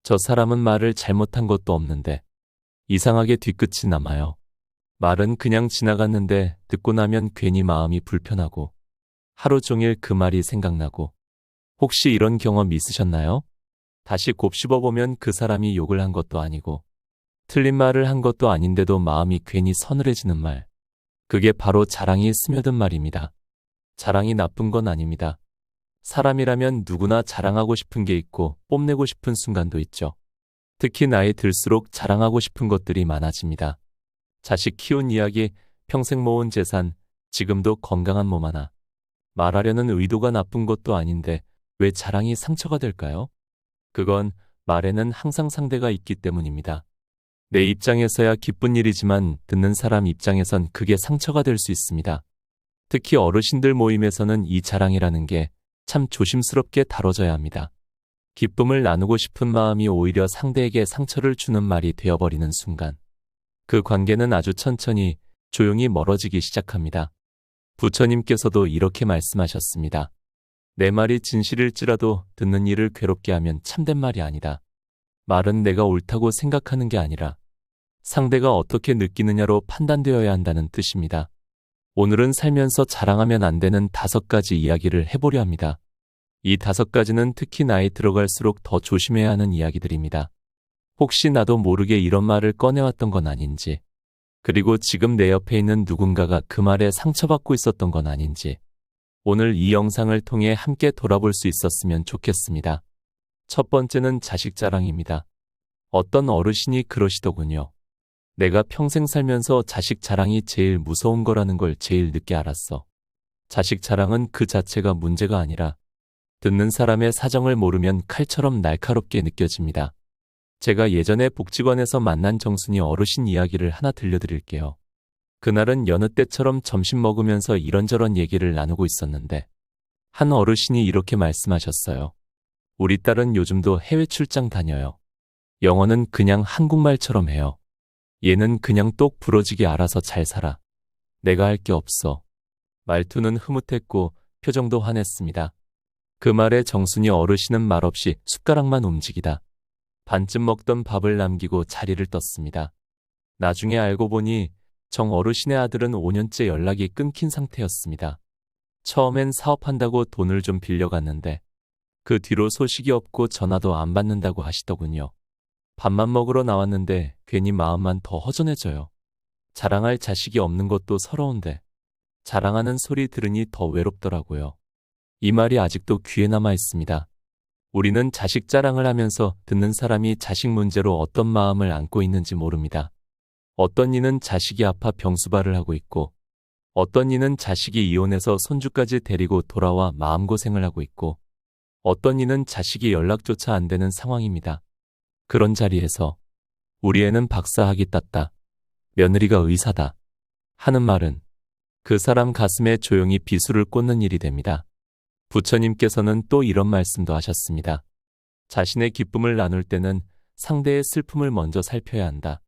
저 사람은 말을 잘못한 것도 없는데 이상하게 뒤끝이 남아요. 말은 그냥 지나갔는데 듣고 나면 괜히 마음이 불편하고 하루 종일 그 말이 생각나고. 혹시 이런 경험 있으셨나요? 다시 곱씹어보면 그 사람이 욕을 한 것도 아니고 틀린 말을 한 것도 아닌데도 마음이 괜히 서늘해지는 말. 그게 바로 자랑이 스며든 말입니다. 자랑이 나쁜 건 아닙니다. 사람이라면 누구나 자랑하고 싶은 게 있고 뽐내고 싶은 순간도 있죠. 특히 나이 들수록 자랑하고 싶은 것들이 많아집니다. 자식 키운 이야기, 평생 모은 재산, 지금도 건강한 몸 하나. 말하려는 의도가 나쁜 것도 아닌데 왜 자랑이 상처가 될까요? 그건 말에는 항상 상대가 있기 때문입니다. 내 입장에서야 기쁜 일이지만 듣는 사람 입장에선 그게 상처가 될 수 있습니다. 특히 어르신들 모임에서는 이 자랑이라는 게 참 조심스럽게 다뤄져야 합니다. 기쁨을 나누고 싶은 마음이 오히려 상대에게 상처를 주는 말이 되어버리는 순간 그 관계는 아주 천천히 조용히 멀어지기 시작합니다. 부처님께서도 이렇게 말씀하셨습니다. 내 말이 진실일지라도 듣는 이를 괴롭게 하면 참된 말이 아니다. 말은 내가 옳다고 생각하는 게 아니라 상대가 어떻게 느끼느냐로 판단되어야 한다는 뜻입니다. 오늘은 살면서 자랑하면 안 되는 5가지 이야기를 해보려 합니다. 이 5가지는 특히 나이 들어갈수록 더 조심해야 하는 이야기들입니다. 혹시 나도 모르게 이런 말을 꺼내왔던 건 아닌지, 그리고 지금 내 옆에 있는 누군가가 그 말에 상처받고 있었던 건 아닌지, 오늘 이 영상을 통해 함께 돌아볼 수 있었으면 좋겠습니다. 첫 번째는 자식 자랑입니다. 어떤 어르신이 그러시더군요. 내가 평생 살면서 자식 자랑이 제일 무서운 거라는 걸 제일 늦게 알았어. 자식 자랑은 그 자체가 문제가 아니라 듣는 사람의 사정을 모르면 칼처럼 날카롭게 느껴집니다. 제가 예전에 복지관에서 만난 정순이 어르신 이야기를 하나 들려드릴게요. 그날은 여느 때처럼 점심 먹으면서 이런저런 얘기를 나누고 있었는데 한 어르신이 이렇게 말씀하셨어요. 우리 딸은 요즘도 해외 출장 다녀요. 영어는 그냥 한국말처럼 해요. 얘는 그냥 똑 부러지게 알아서 잘 살아. 내가 할 게 없어. 말투는 흐뭇했고 표정도 환했습니다. 그 말에 정순이 어르신은 말없이 숟가락만 움직이다 반쯤 먹던 밥을 남기고 자리를 떴습니다. 나중에 알고 보니 정 어르신의 아들은 5년째 연락이 끊긴 상태였습니다. 처음엔 사업한다고 돈을 좀 빌려갔는데 그 뒤로 소식이 없고 전화도 안 받는다고 하시더군요. 밥만 먹으러 나왔는데 괜히 마음만 더 허전해져요. 자랑할 자식이 없는 것도 서러운데 자랑하는 소리 들으니 더 외롭더라고요. 이 말이 아직도 귀에 남아 있습니다. 우리는 자식 자랑을 하면서 듣는 사람이 자식 문제로 어떤 마음을 안고 있는지 모릅니다. 어떤 이는 자식이 아파 병수발을 하고 있고 어떤 이는 자식이 이혼해서 손주까지 데리고 돌아와 마음고생을 하고 있고 어떤 이는 자식이 연락조차 안 되는 상황입니다. 그런 자리에서 우리 애는 박사학위 땄다. 며느리가 의사다. 하는 말은 그 사람 가슴에 조용히 비수를 꽂는 일이 됩니다. 부처님께서는 또 이런 말씀도 하셨습니다. 자신의 기쁨을 나눌 때는 상대의 슬픔을 먼저 살펴야 한다.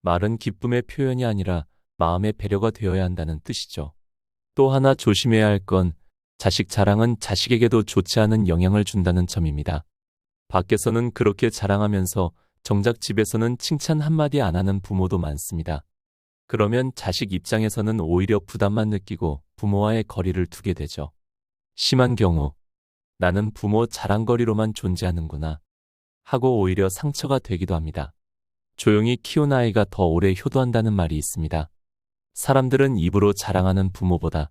말은 기쁨의 표현이 아니라 마음의 배려가 되어야 한다는 뜻이죠. 또 하나 조심해야 할 건 자식 자랑은 자식에게도 좋지 않은 영향을 준다는 점입니다. 밖에서는 그렇게 자랑하면서 정작 집에서는 칭찬 한마디 안 하는 부모도 많습니다. 그러면 자식 입장에서는 오히려 부담만 느끼고 부모와의 거리를 두게 되죠. 심한 경우 나는 부모 자랑거리로만 존재하는구나 하고 오히려 상처가 되기도 합니다. 조용히 키운 아이가 더 오래 효도한다는 말이 있습니다. 사람들은 입으로 자랑하는 부모보다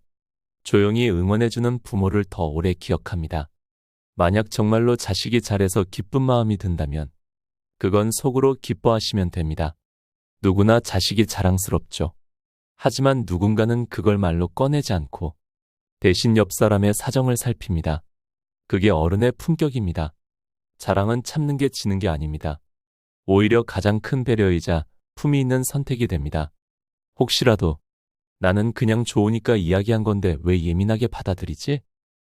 조용히 응원해주는 부모를 더 오래 기억합니다. 만약 정말로 자식이 잘해서 기쁜 마음이 든다면 그건 속으로 기뻐하시면 됩니다. 누구나 자식이 자랑스럽죠. 하지만 누군가는 그걸 말로 꺼내지 않고 대신 옆 사람의 사정을 살핍니다. 그게 어른의 품격입니다. 자랑은 참는 게 지는 게 아닙니다. 오히려 가장 큰 배려이자 품위 있는 선택이 됩니다. 혹시라도 나는 그냥 좋으니까 이야기한 건데 왜 예민하게 받아들이지?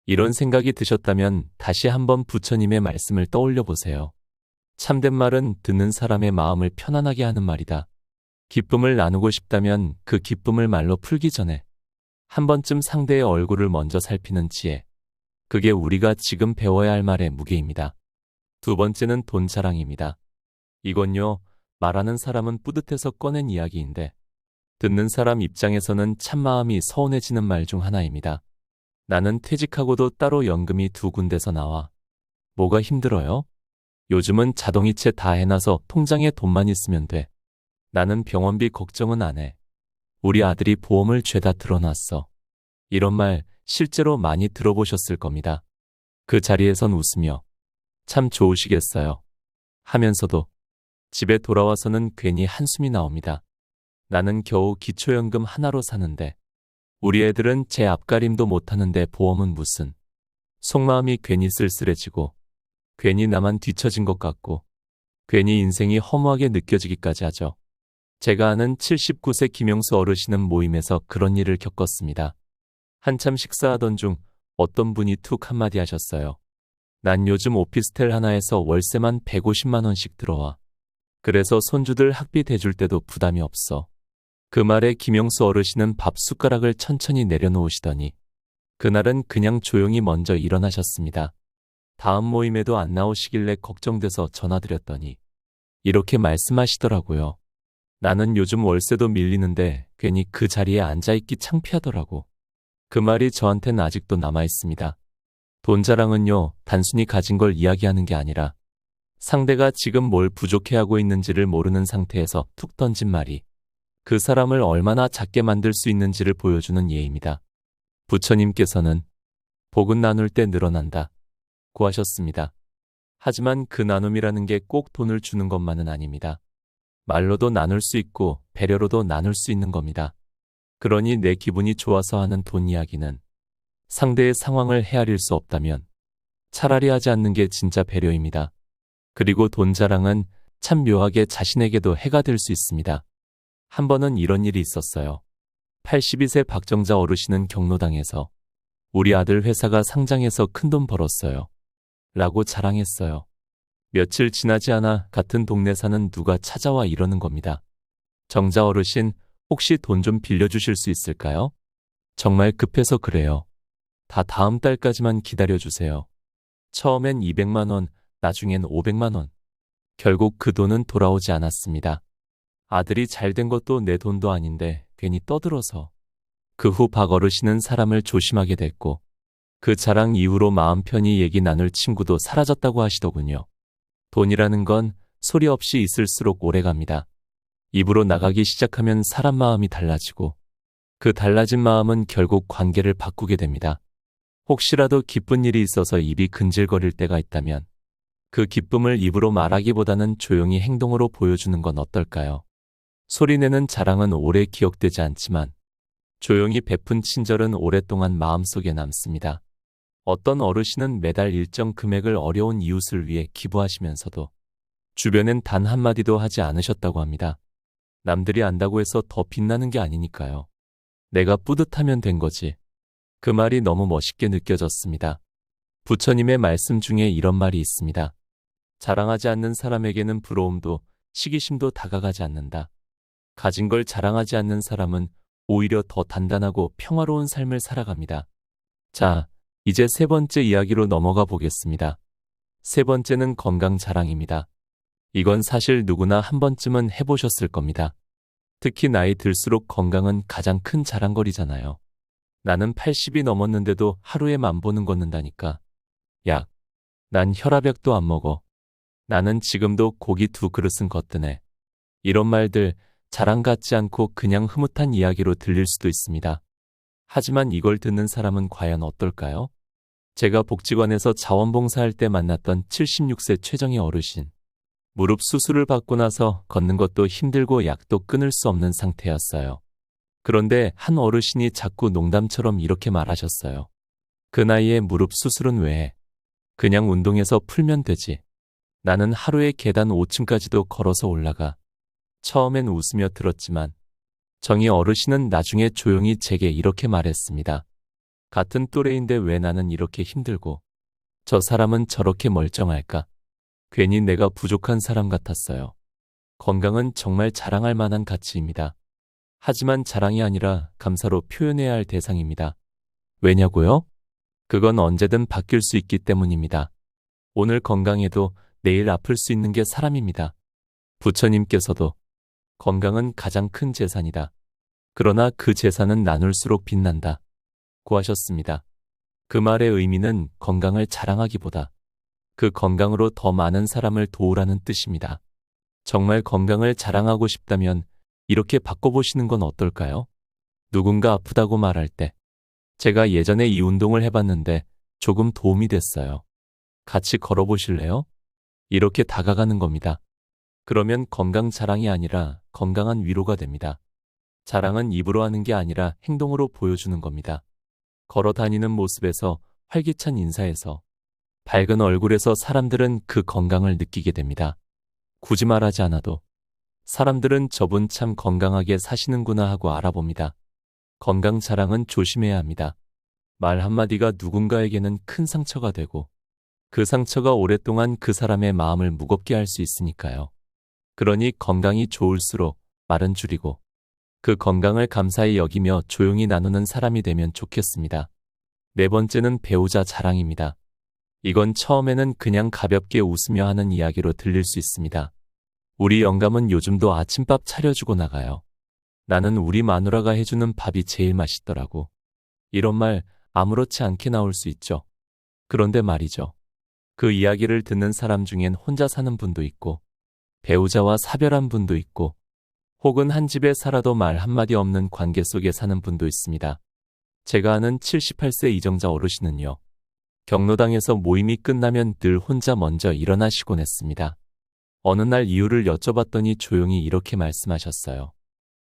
이런 생각이 드셨다면 다시 한번 부처님의 말씀을 떠올려 보세요. 참된 말은 듣는 사람의 마음을 편안하게 하는 말이다. 기쁨을 나누고 싶다면 그 기쁨을 말로 풀기 전에 한 번쯤 상대의 얼굴을 먼저 살피는 지혜. 그게 우리가 지금 배워야 할 말의 무게입니다. 두 번째는 돈 자랑입니다. 이건요, 말하는 사람은 뿌듯해서 꺼낸 이야기인데 듣는 사람 입장에서는 참마음이 서운해지는 말 중 하나입니다. 나는 퇴직하고도 따로 연금이 두 군데서 나와. 뭐가 힘들어요? 요즘은 자동이체 다 해놔서 통장에 돈만 있으면 돼. 나는 병원비 걱정은 안 해. 우리 아들이 보험을 죄다 들어놨어. 이런 말 실제로 많이 들어보셨을 겁니다. 그 자리에선 웃으며 참 좋으시겠어요 하면서도 집에 돌아와서는 괜히 한숨이 나옵니다. 나는 겨우 기초연금 하나로 사는데 우리 애들은 제 앞가림도 못하는데 보험은 무슨. 속마음이 괜히 쓸쓸해지고 괜히 나만 뒤처진 것 같고 괜히 인생이 허무하게 느껴지기까지 하죠. 제가 아는 79세 김영수 어르신은 모임에서 그런 일을 겪었습니다. 한참 식사하던 중 어떤 분이 툭 한마디 하셨어요. 난 요즘 오피스텔 하나에서 월세만 150만 원씩 들어와. 그래서 손주들 학비 대줄 때도 부담이 없어. 그 말에 김영수 어르신은 밥 숟가락을 천천히 내려놓으시더니 그날은 그냥 조용히 먼저 일어나셨습니다. 다음 모임에도 안 나오시길래 걱정돼서 전화드렸더니 이렇게 말씀하시더라고요. 나는 요즘 월세도 밀리는데 괜히 그 자리에 앉아있기 창피하더라고. 그 말이 저한텐 아직도 남아있습니다. 돈 자랑은요, 단순히 가진 걸 이야기하는 게 아니라 상대가 지금 뭘 부족해하고 있는지를 모르는 상태에서 툭 던진 말이 그 사람을 얼마나 작게 만들 수 있는지를 보여주는 예입니다. 부처님께서는 복은 나눌 때 늘어난다 고 하셨습니다. 하지만 그 나눔이라는 게 꼭 돈을 주는 것만은 아닙니다. 말로도 나눌 수 있고 배려로도 나눌 수 있는 겁니다. 그러니 내 기분이 좋아서 하는 돈 이야기는 상대의 상황을 헤아릴 수 없다면 차라리 하지 않는 게 진짜 배려입니다. 그리고 돈 자랑은 참 묘하게 자신에게도 해가 될 수 있습니다. 한 번은 이런 일이 있었어요. 82세 박정자 어르신은 경로당에서 우리 아들 회사가 상장해서 큰돈 벌었어요. 라고 자랑했어요. 며칠 지나지 않아 같은 동네 사는 누가 찾아와 이러는 겁니다. 정자 어르신, 혹시 돈 좀 빌려주실 수 있을까요? 정말 급해서 그래요. 다 다음 달까지만 기다려주세요. 처음엔 200만 원, 나중엔 500만 원. 결국 그 돈은 돌아오지 않았습니다. 아들이 잘된 것도 내 돈도 아닌데 괜히 떠들어서. 그 후 박 어르신은 사람을 조심하게 됐고 그 자랑 이후로 마음 편히 얘기 나눌 친구도 사라졌다고 하시더군요. 돈이라는 건 소리 없이 있을수록 오래갑니다. 입으로 나가기 시작하면 사람 마음이 달라지고 그 달라진 마음은 결국 관계를 바꾸게 됩니다. 혹시라도 기쁜 일이 있어서 입이 근질거릴 때가 있다면 그 기쁨을 입으로 말하기보다는 조용히 행동으로 보여주는 건 어떨까요? 소리내는 자랑은 오래 기억되지 않지만 조용히 베푼 친절은 오랫동안 마음속에 남습니다. 어떤 어르신은 매달 일정 금액을 어려운 이웃을 위해 기부하시면서도 주변엔 단 한마디도 하지 않으셨다고 합니다. 남들이 안다고 해서 더 빛나는 게 아니니까요. 내가 뿌듯하면 된 거지. 그 말이 너무 멋있게 느껴졌습니다. 부처님의 말씀 중에 이런 말이 있습니다. 자랑하지 않는 사람에게는 부러움도 시기심도 다가가지 않는다. 가진 걸 자랑하지 않는 사람은 오히려 더 단단하고 평화로운 삶을 살아갑니다. 자, 이제 세 번째 이야기로 넘어가 보겠습니다. 세 번째는 건강 자랑입니다. 이건 사실 누구나 한 번쯤은 해보셨을 겁니다. 특히 나이 들수록 건강은 가장 큰 자랑거리잖아요. 나는 80이 넘었는데도 하루에 10,000보는 걷는다니까. 약. 난 혈압약도 안 먹어. 나는 지금도 고기 2그릇은 걷드네. 이런 말들 자랑 같지 않고 그냥 흐뭇한 이야기로 들릴 수도 있습니다. 하지만 이걸 듣는 사람은 과연 어떨까요? 제가 복지관에서 자원봉사할 때 만났던 76세 최정희 어르신. 무릎 수술을 받고 나서 걷는 것도 힘들고 약도 끊을 수 없는 상태였어요. 그런데 한 어르신이 자꾸 농담처럼 이렇게 말하셨어요. 그 나이에 무릎 수술은 왜 해? 그냥 운동해서 풀면 되지. 나는 하루에 계단 5층까지도 걸어서 올라가. 처음엔 웃으며 들었지만 정희 어르신은 나중에 조용히 제게 이렇게 말했습니다. 같은 또래인데 왜 나는 이렇게 힘들고 저 사람은 저렇게 멀쩡할까? 괜히 내가 부족한 사람 같았어요. 건강은 정말 자랑할 만한 가치입니다. 하지만 자랑이 아니라 감사로 표현해야 할 대상입니다. 왜냐고요? 그건 언제든 바뀔 수 있기 때문입니다. 오늘 건강해도 내일 아플 수 있는 게 사람입니다. 부처님께서도 건강은 가장 큰 재산이다. 그러나 그 재산은 나눌수록 빛난다. 고 하셨습니다. 그 말의 의미는 건강을 자랑하기보다 그 건강으로 더 많은 사람을 도우라는 뜻입니다. 정말 건강을 자랑하고 싶다면 이렇게 바꿔보시는 건 어떨까요? 누군가 아프다고 말할 때 제가 예전에 이 운동을 해봤는데 조금 도움이 됐어요. 같이 걸어보실래요? 이렇게 다가가는 겁니다. 그러면 건강 자랑이 아니라 건강한 위로가 됩니다. 자랑은 입으로 하는 게 아니라 행동으로 보여주는 겁니다. 걸어 다니는 모습에서, 활기찬 인사에서, 밝은 얼굴에서 사람들은 그 건강을 느끼게 됩니다. 굳이 말하지 않아도 사람들은 저분 참 건강하게 사시는구나 하고 알아봅니다. 건강 자랑은 조심해야 합니다. 말 한마디가 누군가에게는 큰 상처가 되고 그 상처가 오랫동안 그 사람의 마음을 무겁게 할 수 있으니까요. 그러니 건강이 좋을수록 말은 줄이고 그 건강을 감사히 여기며 조용히 나누는 사람이 되면 좋겠습니다. 네 번째는 배우자 자랑입니다. 이건 처음에는 그냥 가볍게 웃으며 하는 이야기로 들릴 수 있습니다. 우리 영감은 요즘도 아침밥 차려주고 나가요. 나는 우리 마누라가 해주는 밥이 제일 맛있더라고. 이런 말 아무렇지 않게 나올 수 있죠. 그런데 말이죠. 그 이야기를 듣는 사람 중엔 혼자 사는 분도 있고 배우자와 사별한 분도 있고 혹은 한 집에 살아도 말 한마디 없는 관계 속에 사는 분도 있습니다. 제가 아는 78세 이정자 어르신은요. 경로당에서 모임이 끝나면 늘 혼자 먼저 일어나시곤 했습니다. 어느 날 이유를 여쭤봤더니 조용히 이렇게 말씀하셨어요.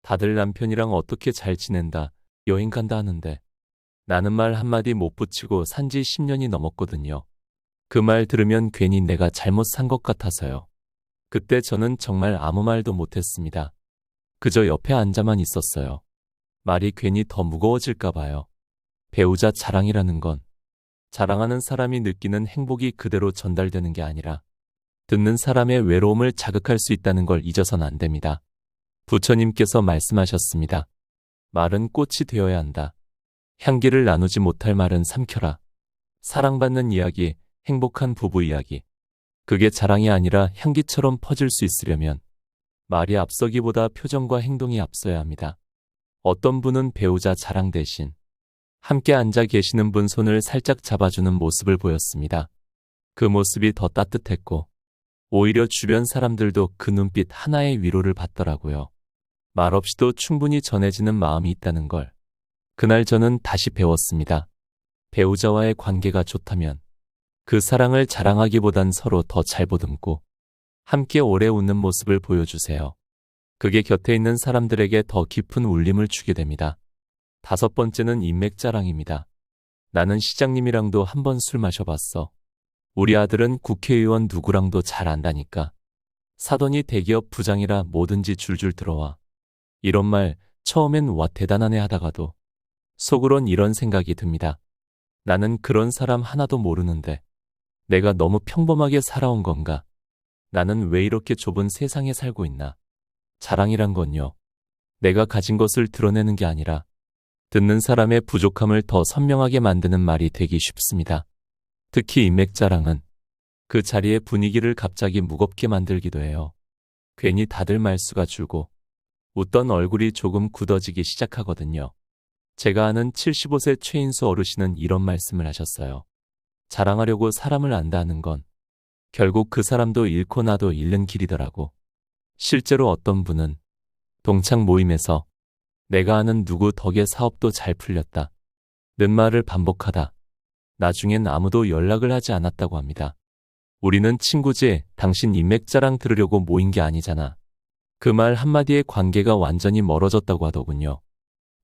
다들 남편이랑 어떻게 잘 지낸다, 여행 간다 하는데 나는 말 한마디 못 붙이고 산지 10년이 넘었거든요. 그 말 들으면 괜히 내가 잘못 산 것 같아서요. 그때 저는 정말 아무 말도 못했습니다. 그저 옆에 앉아만 있었어요. 말이 괜히 더 무거워질까 봐요. 배우자 자랑이라는 건 자랑하는 사람이 느끼는 행복이 그대로 전달되는 게 아니라 듣는 사람의 외로움을 자극할 수 있다는 걸 잊어선 안 됩니다. 부처님께서 말씀하셨습니다. 말은 꽃이 되어야 한다. 향기를 나누지 못할 말은 삼켜라. 사랑받는 이야기, 행복한 부부 이야기. 그게 자랑이 아니라 향기처럼 퍼질 수 있으려면 말이 앞서기보다 표정과 행동이 앞서야 합니다. 어떤 분은 배우자 자랑 대신 함께 앉아 계시는 분 손을 살짝 잡아주는 모습을 보였습니다. 그 모습이 더 따뜻했고 오히려 주변 사람들도 그 눈빛 하나의 위로를 받더라고요. 말없이도 충분히 전해지는 마음이 있다는 걸 그날 저는 다시 배웠습니다. 배우자와의 관계가 좋다면 그 사랑을 자랑하기보단 서로 더 잘 보듬고 함께 오래 웃는 모습을 보여주세요. 그게 곁에 있는 사람들에게 더 깊은 울림을 주게 됩니다. 다섯 번째는 인맥 자랑입니다. 나는 시장님이랑도 한번 술 마셔봤어. 우리 아들은 국회의원 누구랑도 잘 안다니까. 사돈이 대기업 부장이라 뭐든지 줄줄 들어와. 이런 말 처음엔 와 대단하네 하다가도 속으론 이런 생각이 듭니다. 나는 그런 사람 하나도 모르는데 내가 너무 평범하게 살아온 건가? 나는 왜 이렇게 좁은 세상에 살고 있나? 자랑이란 건요. 내가 가진 것을 드러내는 게 아니라 듣는 사람의 부족함을 더 선명하게 만드는 말이 되기 쉽습니다. 특히 인맥 자랑은 그 자리의 분위기를 갑자기 무겁게 만들기도 해요. 괜히 다들 말수가 줄고 웃던 얼굴이 조금 굳어지기 시작하거든요. 제가 아는 75세 최인수 어르신은 이런 말씀을 하셨어요. 자랑하려고 사람을 안다는 건 결국 그 사람도 잃고 나도 잃는 길이더라고. 실제로 어떤 분은 동창 모임에서 내가 아는 누구 덕에 사업도 잘 풀렸다. 는 말을 반복하다. 나중엔 아무도 연락을 하지 않았다고 합니다. 우리는 친구지, 당신 인맥 자랑 들으려고 모인 게 아니잖아. 그 말 한마디에 관계가 완전히 멀어졌다고 하더군요.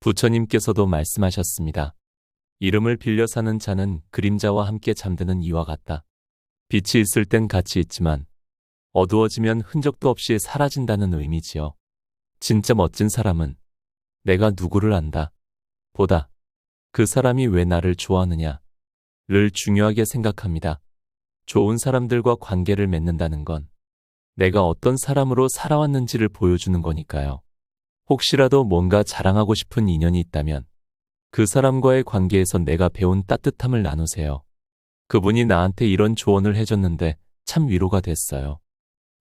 부처님께서도 말씀하셨습니다. 이름을 빌려 사는 자는 그림자와 함께 잠드는 이와 같다. 빛이 있을 땐 같이 있지만 어두워지면 흔적도 없이 사라진다는 의미지요. 진짜 멋진 사람은 내가 누구를 안다 보다 그 사람이 왜 나를 좋아하느냐를 중요하게 생각합니다. 좋은 사람들과 관계를 맺는다는 건 내가 어떤 사람으로 살아왔는지를 보여주는 거니까요. 혹시라도 뭔가 자랑하고 싶은 인연이 있다면 그 사람과의 관계에서 내가 배운 따뜻함을 나누세요. 그분이 나한테 이런 조언을 해줬는데 참 위로가 됐어요.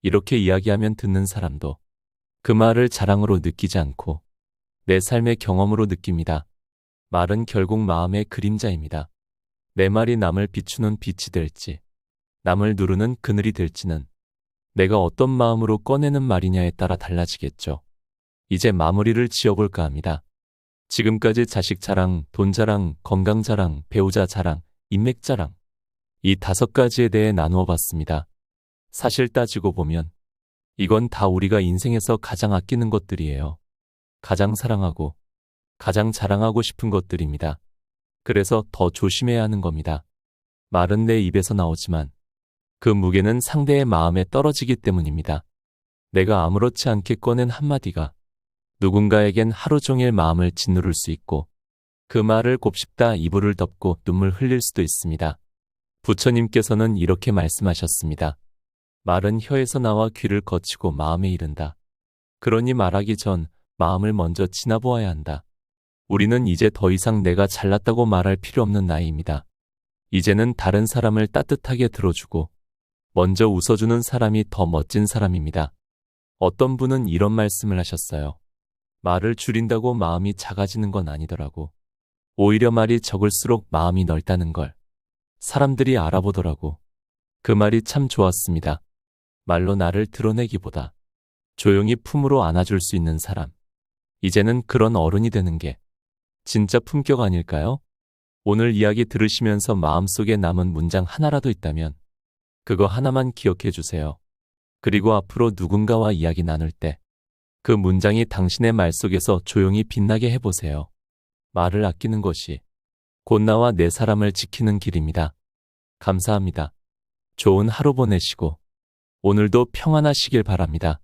이렇게 이야기하면 듣는 사람도 그 말을 자랑으로 느끼지 않고 내 삶의 경험으로 느낍니다. 말은 결국 마음의 그림자입니다. 내 말이 남을 비추는 빛이 될지, 남을 누르는 그늘이 될지는 내가 어떤 마음으로 꺼내는 말이냐에 따라 달라지겠죠. 이제 마무리를 지어볼까 합니다. 지금까지 자식 자랑, 돈 자랑, 건강 자랑, 배우자 자랑, 인맥 자랑, 이 5가지에 대해 나누어 봤습니다. 사실 따지고 보면 이건 다 우리가 인생에서 가장 아끼는 것들이에요. 가장 사랑하고 가장 자랑하고 싶은 것들입니다. 그래서 더 조심해야 하는 겁니다. 말은 내 입에서 나오지만 그 무게는 상대의 마음에 떨어지기 때문입니다. 내가 아무렇지 않게 꺼낸 한마디가 누군가에겐 하루 종일 마음을 짓누를 수 있고 그 말을 곱씹다 이불을 덮고 눈물 흘릴 수도 있습니다. 부처님께서는 이렇게 말씀하셨습니다. 말은 혀에서 나와 귀를 거치고 마음에 이른다. 그러니 말하기 전 마음을 먼저 지나보아야 한다. 우리는 이제 더 이상 내가 잘났다고 말할 필요 없는 나이입니다. 이제는 다른 사람을 따뜻하게 들어주고 먼저 웃어주는 사람이 더 멋진 사람입니다. 어떤 분은 이런 말씀을 하셨어요. 말을 줄인다고 마음이 작아지는 건 아니더라고. 오히려 말이 적을수록 마음이 넓다는 걸 사람들이 알아보더라고. 그 말이 참 좋았습니다. 말로 나를 드러내기보다 조용히 품으로 안아줄 수 있는 사람. 이제는 그런 어른이 되는 게 진짜 품격 아닐까요? 오늘 이야기 들으시면서 마음속에 남은 문장 하나라도 있다면 그거 하나만 기억해 주세요. 그리고 앞으로 누군가와 이야기 나눌 때 그 문장이 당신의 말 속에서 조용히 빛나게 해보세요. 말을 아끼는 것이 곧 나와 내 사람을 지키는 길입니다. 감사합니다. 좋은 하루 보내시고 오늘도 평안하시길 바랍니다.